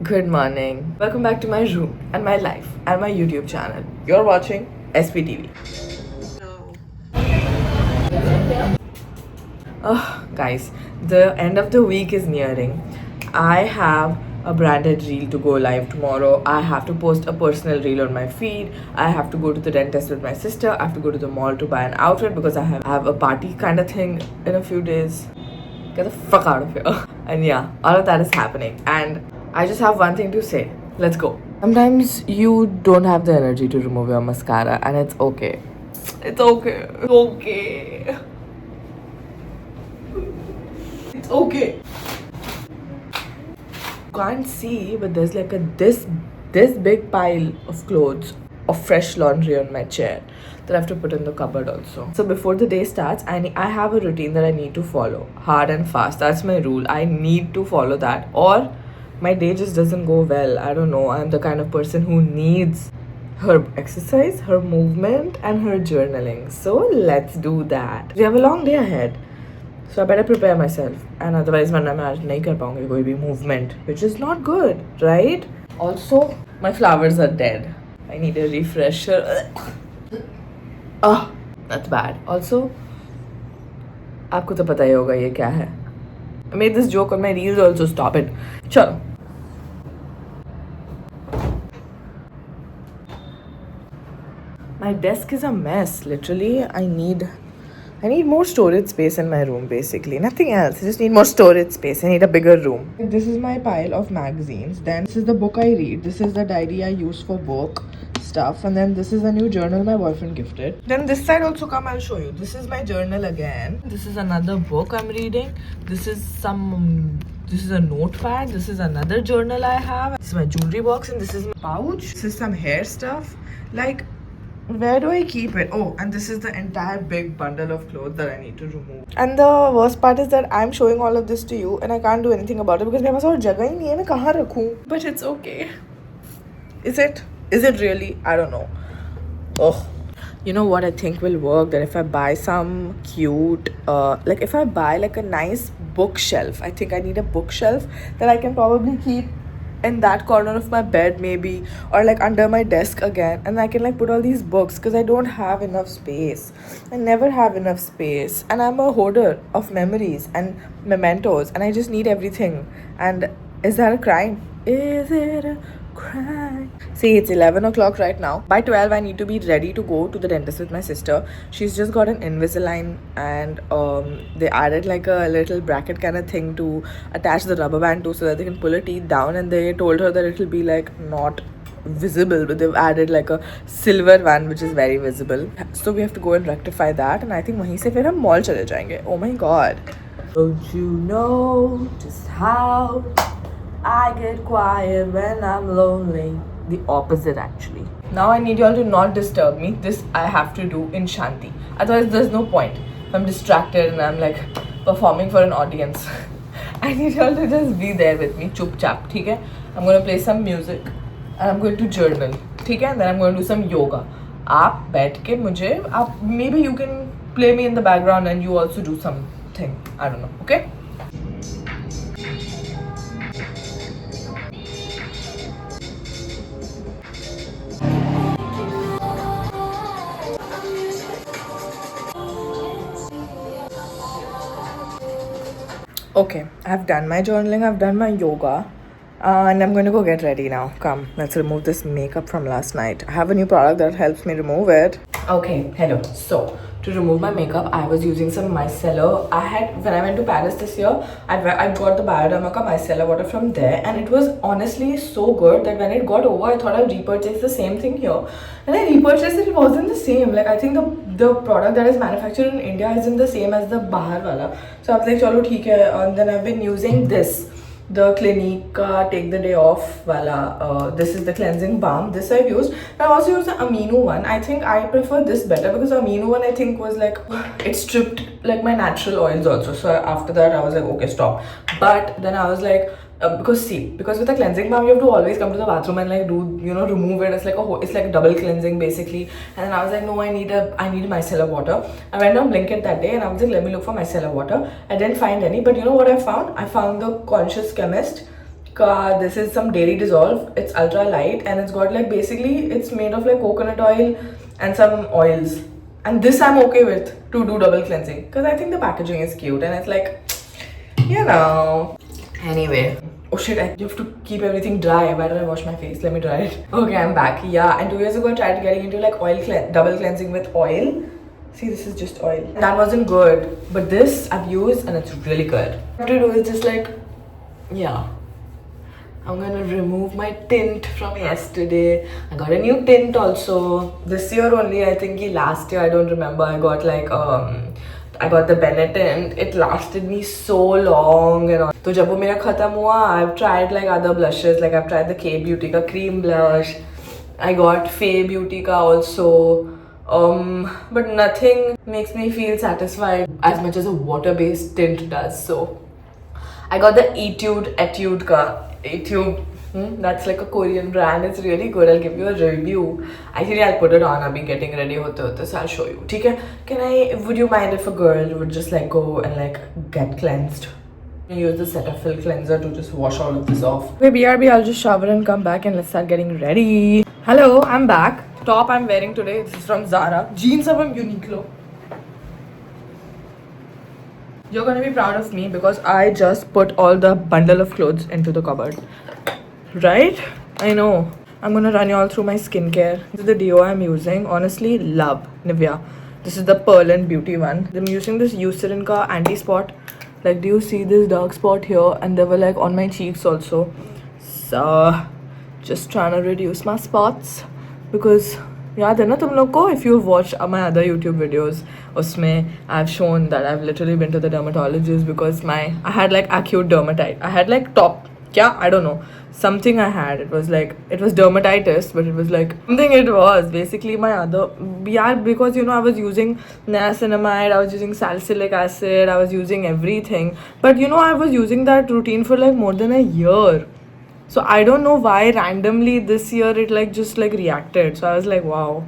Good morning. Welcome back to my room and my life and my YouTube channel. You're watching SPTV. Oh, guys, the end of the week is nearing. I have a branded reel to go live tomorrow. I have to post a personal reel on my feed. I have to go to the dentist with my sister. I have to go to the mall to buy an outfit because I have a party kind of thing in a few days. Get the fuck out of here. And yeah, all of that is happening. And I just have one thing to say. Let's go. Sometimes you don't have the energy to remove your mascara, and it's okay. It's okay. It's okay. It's okay. You can't see, but there's like a this big pile of clothes of fresh laundry on my chair that I have to put in the cupboard also. So before the day starts, I have a routine that I need to follow, hard and fast. That's my rule. I need to follow that, or my day just doesn't go well. I don't know. I'm the kind of person who needs her exercise, her movement, and her journaling. So let's do that. We have a long day ahead. So I better prepare myself. And otherwise, वरना मैं आज नहीं कर पाऊंगी कोई भी movement, which is not good, right? Also, my flowers are dead. I need a refresher. Ah, that's bad. Also, आपको तो पता ही होगा ये क्या है. I made this joke on my reels also. Stop it. चलो. My desk is a mess. Literally, I need more storage space in my room, basically. Nothing else. I just need more storage space. I need a bigger room. This is my pile of magazines. Then this is the book I read. This is the diary I use for work stuff. And then this is a new journal my boyfriend gifted. Then this side also come, I'll show you. This is my journal again. This is another book I'm reading. This is a notepad. This is another journal I have. This is my jewelry box and this is my pouch. This is some hair stuff. Like, where do I keep it? Oh, and this is the entire big bundle of clothes that I need to remove. And the worst part is that I'm showing all of this to you and I can't do anything about it because मेरे पास और जगह ही नहीं है मैं कहाँ रखूँ? But it's okay. Is it? Is it really? I don't know. Oh. You know what I think will work? That if I buy some cute, like if I buy like a nice bookshelf, I think I need a bookshelf that I can probably keep in that corner of my bed maybe, or like under my desk again, and I can like put all these books because I don't have enough space. I never have enough space, and I'm a hoarder of memories and mementos, and I just need everything. And is that a crime? Is it a crime? See, it's 11 o'clock right now. By 12 I need to be ready to go to the dentist with my sister. She's just got an Invisalign, and they added like a little bracket kind of thing to attach the rubber band to so that they can pull her teeth down, and they told her that it'll be like not visible, but they've added like a silver one which is very visible. So we have to go and rectify that, and I think वहीं से फिर हम mall चले जाएंगे. Oh my god. Don't you know just how I get quiet when I'm lonely? The opposite, actually. Now I need y'all to not disturb me. This I have to do in Shanti. Otherwise, there's no point. If I'm distracted and I'm like performing for an audience, I need y'all to just be there with me. Chup chap, okay? I'm going to play some music and I'm going to journal, okay? And then I'm going to do some yoga. आप बैठ के मुझे आप maybe you can play me in the background and you also do something. I don't know, okay? Okay, I've done my journaling, I've done my yoga, and I'm going to go get ready now. Come, let's remove this makeup from last night. I have a new product that helps me remove it. Okay, hello. So, to remove my makeup, I was using some micellar. When I went to Paris this year, I got the Bioderma ka micellar water from there, and it was honestly so good that when it got over, I thought I'd repurchase the same thing here. And I repurchased it, it wasn't the same. Like, I think the product that is manufactured in India isn't the same as the Bahar wala. So I was like, chalo theek hai. And then I've been using this, the Clinique Take the Day Off wala. This is the cleansing balm. This I've used. I also use the Amino one. I think I prefer this better because the Amino one I think was like, it stripped like my natural oils also. So after that I was like, okay, stop. But then I was like, because with the cleansing balm you have to always come to the bathroom and like do, remove it. It's like a double cleansing basically. And then I was like, no, I need micellar water. I went on Blinkit that day and I was like, let me look for micellar water. I didn't find any, but you know what I found? I found the Conscious Chemist This is some Dairy Dissolve. It's ultra light and it's got like basically it's made of like coconut oil and some oils. And this I'm okay with to do double cleansing because I think the packaging is cute and it's like, you know. Anyway. Oh shit, I have to keep everything dry. Why did I wash my face? Let me dry it. Okay, I'm back. Yeah, and 2 years ago I tried getting into like double cleansing with oil. See, this is just oil. That wasn't good. But this I've used and it's really good. What I have to do is just like, yeah. I'm gonna remove my tint from yesterday. I got a new tint also. This year only, I think last year, I don't remember. I got like I got the Benetton. It lasted me so long and all. So जब वो मेरा खत्म हुआ, I've tried like other blushes. Like I've tried the K Beauty का cream blush. I got Faye Beauty का also. But nothing makes me feel satisfied as much as a water-based tint does. So I got the Etude ka. Etude. That's like a Korean brand. It's really good. I'll give you a review. Actually, I'll put it on. I'll be getting ready hote, so I'll show you. Okay? Would you mind if a girl would just like go and like get cleansed? Use the Cetaphil cleanser to just wash all of this off. Okay, BRB, I'll just shower and come back and let's start getting ready. Hello, I'm back. Top I'm wearing today, this is from Zara. Jeans are from Uniqlo. You're gonna be proud of me because I just put all the bundle of clothes into the cupboard. Right? I know. I'm gonna run you all through my skincare. This is the deo I'm using. Honestly, love Nivea. This is the Pearl and Beauty one. I'm using this Eucerin ka anti-spot. Like, do you see this dark spot here? And they were like on my cheeks also. So, just trying to reduce my spots. Because, याद है ना तुम लोग को? If you've watched my other YouTube videos, उसमें I've shown that I've literally been to the dermatologist because I had like acute dermatitis. I had like I don't know. Something I had. It was dermatitis, but it was like something it was. Basically, because I was using niacinamide, I was using salicylic acid, I was using everything. But I was using that routine for like more than a year. So I don't know why randomly this year it like just like reacted. So I was like, wow,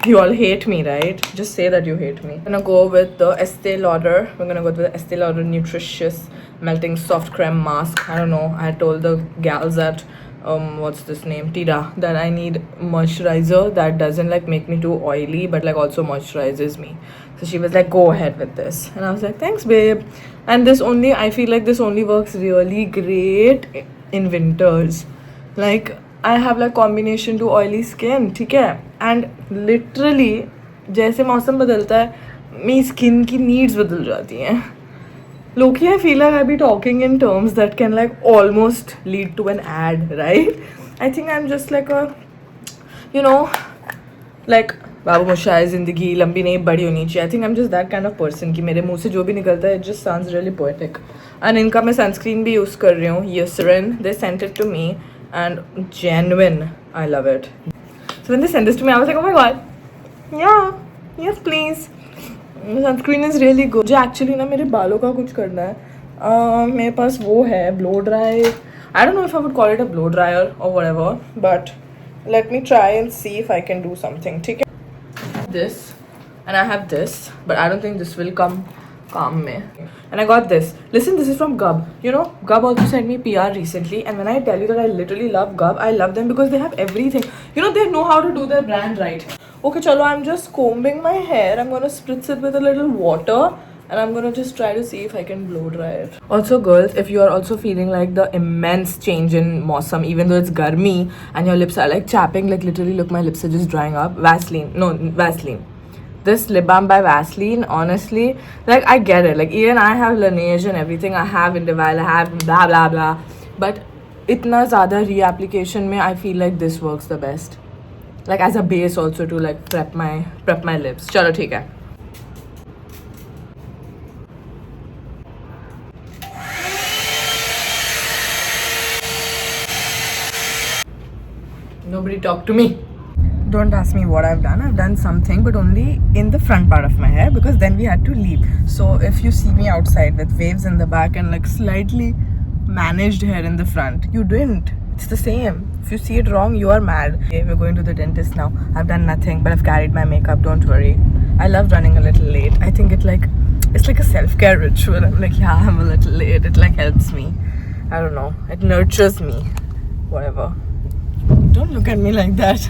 you all hate me, right? Just say that you hate me. I'm gonna go with the Estee Lauder. We're gonna go with the Estee Lauder Nutritious Melting Soft Creme Mask. I don't know. I told the gals at what's this name? Tira, that I need moisturizer that doesn't like make me too oily but like also moisturizes me. So she was like, go ahead with this. And I was like, thanks, babe. And I feel like this only works really great in winters. Like I have like combination to oily skin, ठीक and literally जैसे मौसम बदलता है मेरी skin की needs बदल जाती हैं. Loki, I feel like I be talking in terms that can like almost lead to an ad, right? I think I'm just like a, like बाबू मुशाय ज़िंदगी लंबी नहीं बड़ी होनी चाहिए. I think I'm just that kind of person कि मेरे मुंह से जो भी निकलता है it just sounds really poetic. And इनका मैं sunscreen भी use कर रही हूँ, Eucerin. They sent it to me and genuine, I love it. So when they sent this to me, I was like, oh my god, yeah, yes please. Sunscreen is really good. मुझे actually ना मेरे बालों का कुछ करना है. मेरे पास वो है blow dry. I don't know if I would call it a blow dryer or whatever, but let me try and see if I can do something. ठीक है? This and I have this, but I don't think this will calm me. And I got this. Listen, this is from Gub. Gub also sent me PR recently, and when I tell you that I literally love Gub, I love them because they have everything. They know how to do their brand right. Okay, chalo, I'm just combing my hair. I'm gonna spritz it with a little water and I'm gonna just try to see if I can blow dry it. Also, girls, if you are also feeling like the immense change in Mausam, even though it's garmi and your lips are like chapping, like literally look, my lips are just drying up. Vaseline. This lip balm by Vaseline, honestly, like I get it. Like even I have Laneige and everything. I have Indeval, I have blah blah blah. But itna zyada reapplication mein, I feel like this works the best. Like as a base also to like prep my lips. Chalo, theek hai. Nobody talk to me. Don't ask me what I've done. I've done something, but only in the front part of my hair because then we had to leave. So if you see me outside with waves in the back and like slightly managed hair in the front, you didn't. It's the same. If you see it wrong, you are mad. Okay, we're going to the dentist now. I've done nothing, but I've carried my makeup. Don't worry. I love running a little late. I think it's like a self-care ritual. I'm like, yeah, I'm a little late. It like helps me. I don't know. It nurtures me. Whatever. Don't look at me like that.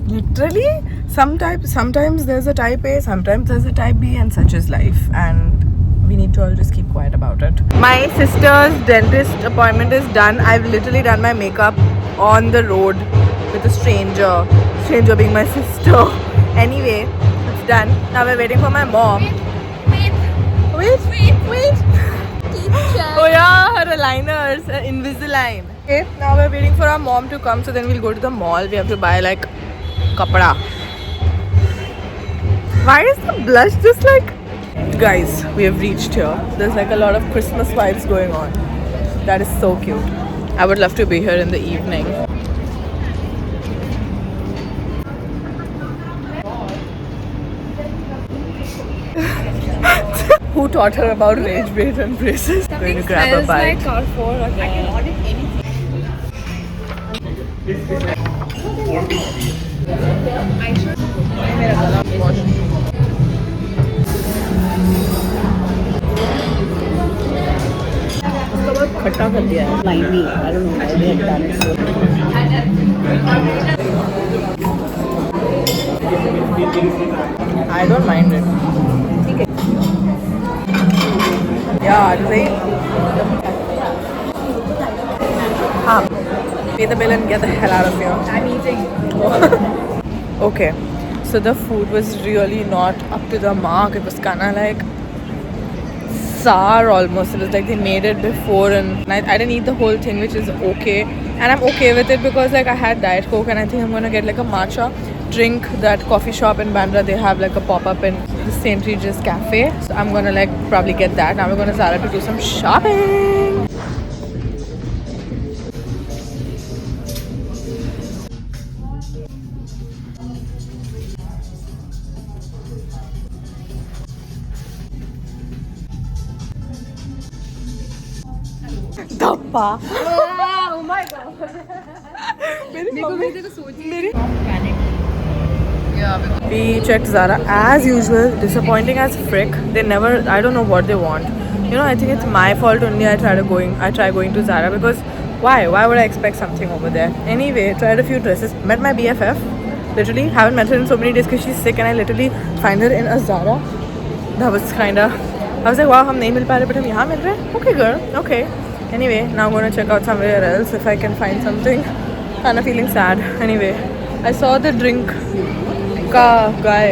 Literally, sometimes there's a type A, sometimes there's a type B, and such is life. And we need to all just keep quiet about it. My sister's dentist appointment is done. I've literally done my makeup on the road with a stranger. Stranger being my sister. Anyway, it's done. Now we're waiting for my mom. Wait. Oh yeah, her aligners, Invisalign. Okay, now we're waiting for our mom to come. So then we'll go to the mall. We have to buy like kapda. Why is the blush just like... Guys, we have reached here. There's like a lot of Christmas vibes going on. That is so cute. I would love to be here in the evening. Who taught her about rage bait and braces? Going to grab a bite. Like Carrefour again. I can order anything. खट्टा कर दिया है. Slimy. I don't know why they have done it so. I don't mind it. Yeah, see? Pay the bill and get the hell out of here. I'm eating. Okay, so the food was really not up to the mark. It was kind of like sour almost. It was like they made it before, and I didn't eat the whole thing, which is okay. And I'm okay with it because like I had Diet Coke, and I think I'm gonna get like a matcha drink. That coffee shop in Bandra, they have like a pop-up in the St. Regis Cafe. So I'm gonna like probably get that. Now we're gonna Zara to do some shopping. Dappa. Oh my god. We checked Zara as usual. Disappointing as frick. They never. I don't know what they want. You know, I think it's my fault only. I try going to Zara because why? Why would I expect something over there? Anyway, tried a few dresses. Met my BFF. Literally haven't met her in so many days because she's sick, and I literally find her in a Zara. That was kinda. I was like, wow, हम नहीं मिल पा रहे, but हम यहाँ मिल रहे. Okay, girl. Okay. Anyway, now I'm gonna check out somewhere else if I can find something. Kinda feeling sad. Anyway, I saw the drink ka guy.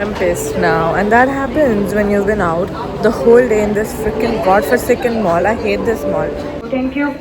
I'm pissed now, and that happens when you've been out the whole day in this freaking godforsaken mall. I hate this mall. Thank you.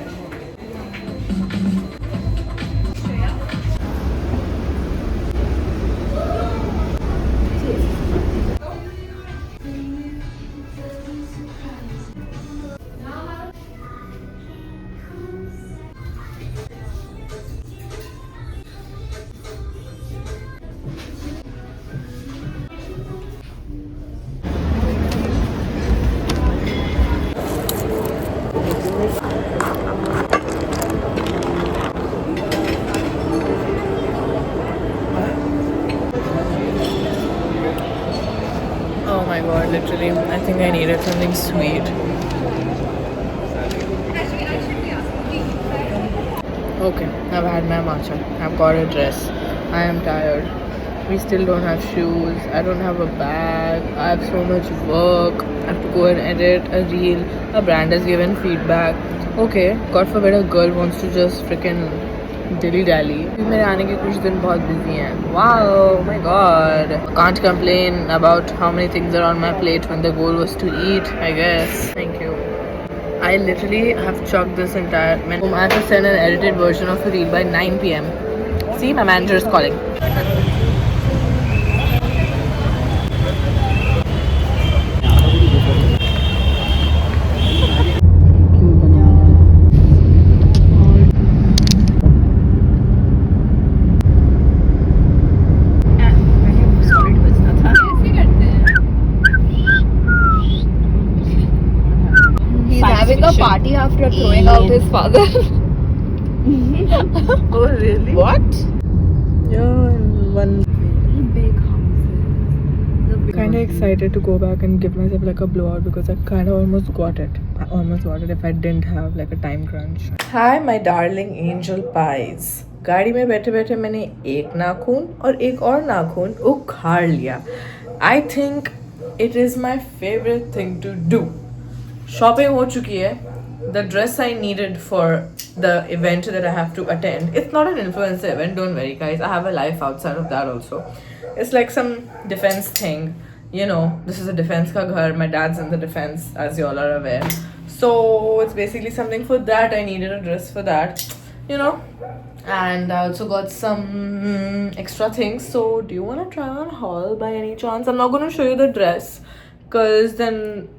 Oh my god, literally, I think I needed something sweet. Okay, I've had my matcha. I've got a dress. I am tired. We still don't have shoes. I don't have a bag. I have so much work. I have to go and edit a reel. A brand has given feedback. Okay, God forbid a girl wants to just freaking dilly dally. मेरे आने के कुछ दिन बहुत busy हैं. Wow, my God. Can't complain about how many things are on my plate when the goal was to eat, I guess. Thank you. I literally have chucked this entire menu. I have to send an edited version of the reel by 9 p.m. See, my manager is calling. Having a party after throwing out his father. Oh really? What? Yeah, in one Very big kind of excited to go back and give myself like a blowout because I kind of almost got it. I almost got it if I didn't have like a time crunch. Hi my darling angel pies. गाड़ी में बैठे बैठे मैंने एक नाखून और एक और नाखून उखाड़ लिया. I think it is my favorite thing to do. Shopping हो चुकी है. The dress I needed for the event that I have to attend. It's not an influencer event, don't worry guys. I have a life outside of that also. It's like some defense thing. You know, this is a defense ka ghar. My dad's in the defense, as you all are aware. So it's basically something for that. I needed a dress for that. You know. And I also got some extra things. So do you want to try on haul by any chance? I'm not going to show you the dress. Because then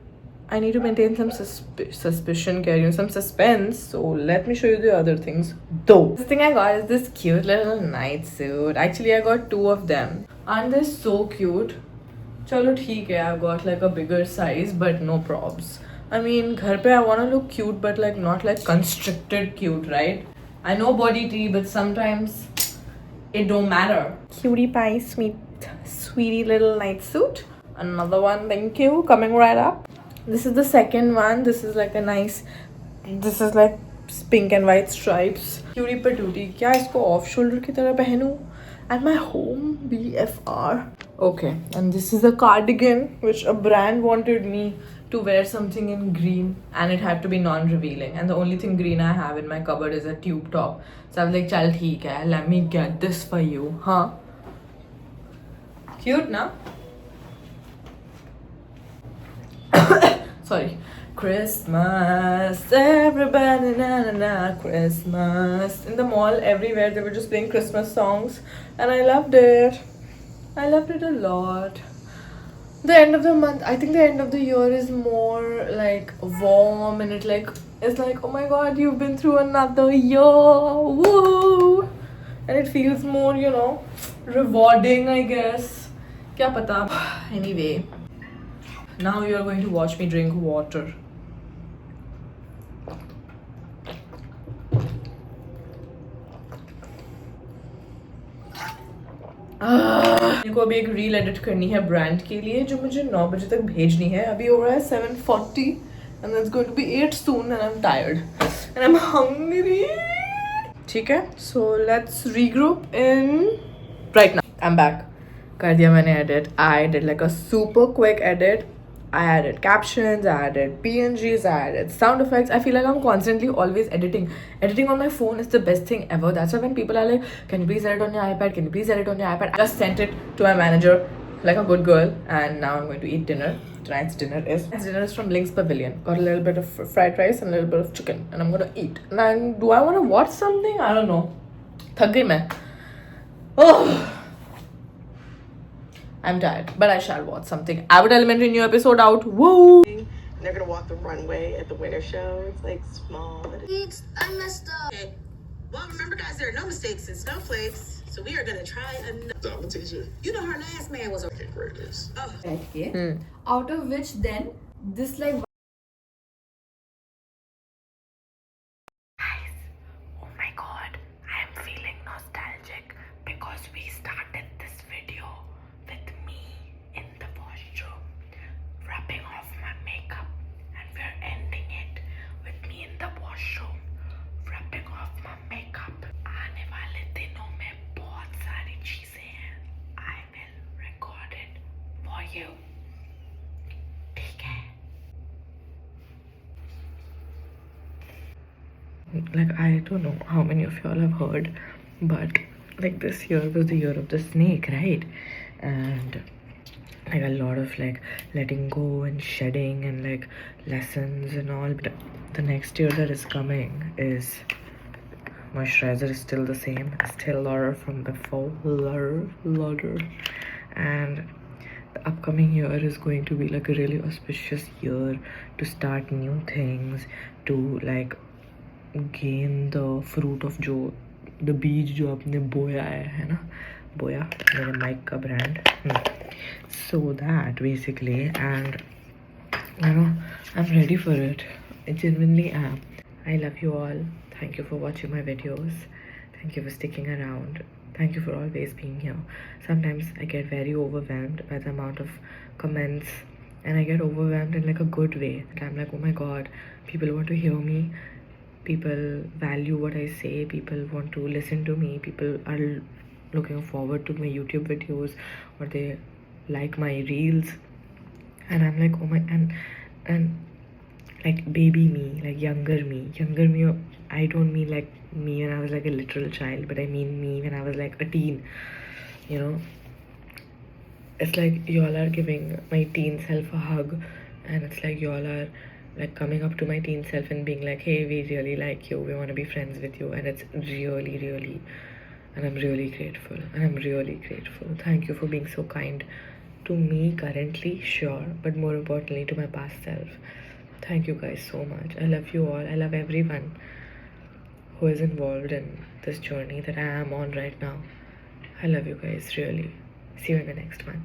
I need to maintain some suspicion, some suspense. So let me show you the other things. Though this thing I got is this cute little night suit. Actually, I got 2 of them. Aren't they so cute? Chalo theek hai, I got like a bigger size, but no probs. I mean, ghar pe I wanna look cute, but like not like constricted cute, right? I know body tea, but sometimes it don't matter. Cutie pie, sweetie little night suit. Another one, thank you, coming right up. This is the second one. This is like a nice. This is like pink and white stripes. Cutie patootie. क्या इसको off shoulder की तरह पहनूं? At my home, BFR. Okay, and this is a cardigan which a brand wanted me to wear something in green, and it had to be non-revealing. And the only thing green I have in my cupboard is a tube top. So I was like, "Chal, theek hai. Let me get this for you, huh?" Cute, na? Sorry. Christmas, everybody, na na na, Christmas. In the mall, everywhere, they were just playing Christmas songs, and I loved it. I loved it a lot. The end of the month, I think the end of the year is more like warm, and it like it's like, oh my god, you've been through another year, woo! And it feels more, you know, rewarding, I guess. Kya pata? Anyway. Now you are going to watch me drink water. मेरे को अभी एक reel edit करनी है brand के लिए जो मुझे 9 बजे तक भेजनी है. अभी हो रहा है 7:40 and it's going to be 8 soon and I'm tired and I'm hungry. ठीक है, so let's regroup in right now. I'm back. कर दिया मैंने edit. I did like a super quick edit. I added captions, I added PNGs, I added sound effects. I feel like I'm constantly always editing. Editing on my phone is the best thing ever. That's why when people are like, can you please edit on your iPad? Can you please edit on your iPad? I just sent it to my manager like a good girl. And now I'm going to eat dinner. Tonight's dinner is from Link's Pavilion. Got a little bit of fried rice and a little bit of chicken. And I'm going to eat. And do I want to watch something? I don't know. Thak gayi main. Oh. I'm tired, but I shall watch something. Abbott Elementary new episode out. Woo! They're gonna walk the runway at the winter show. It's like small. I messed up. Okay. Well, remember, guys, there are no mistakes in snowflakes, so we are gonna try another. I'm a teacher. You know, her last man was a Okay, great this. oh. Out of which then this like Oh my god, I am feeling nostalgic because we started this video with me in the washroom rubbing off my makeup, and we're ending it with me in the washroom rubbing off my makeup. आने वाले दिनों में बहुत सारी चीजें हैं. I will record it for you. ठीक है? Like, I don't know how many of y'all have heard, but like this year was the year of the snake, right? And like a lot of like letting go and shedding and like lessons and all. But the next year that is coming is moisturizer is still the same, still Laura from before, Laura, and the upcoming year is going to be like a really auspicious year to start new things, to like gain the fruit of जो the बीज जो आपने बोया है ना, बोया मेरे mic का brand. So that basically, and you know, I'm ready for it. I genuinely am. I love you all. Thank you for watching my videos. Thank you for sticking around. Thank you for always being here. Sometimes I get very overwhelmed by the amount of comments, and I get overwhelmed in like a good way. I'm like, oh my god, people want to hear me. People value what I say. People want to listen to me. People are looking forward to my YouTube videos, or they like my reels. And I'm like, oh my, and like baby me, like younger me. I don't mean like me when I was like a literal child, but I mean me when I was like a teen. You know, it's like y'all are giving my teen self a hug, and it's like y'all are like coming up to my teen self and being like, hey, we really like you, we want to be friends with you. And it's really, and I'm really grateful, thank you for being so kind to me currently, sure, but more importantly to my past self. Thank you guys so much. I love you all. I love everyone who is involved in this journey that I am on right now. I love you guys, really. See you in the next one.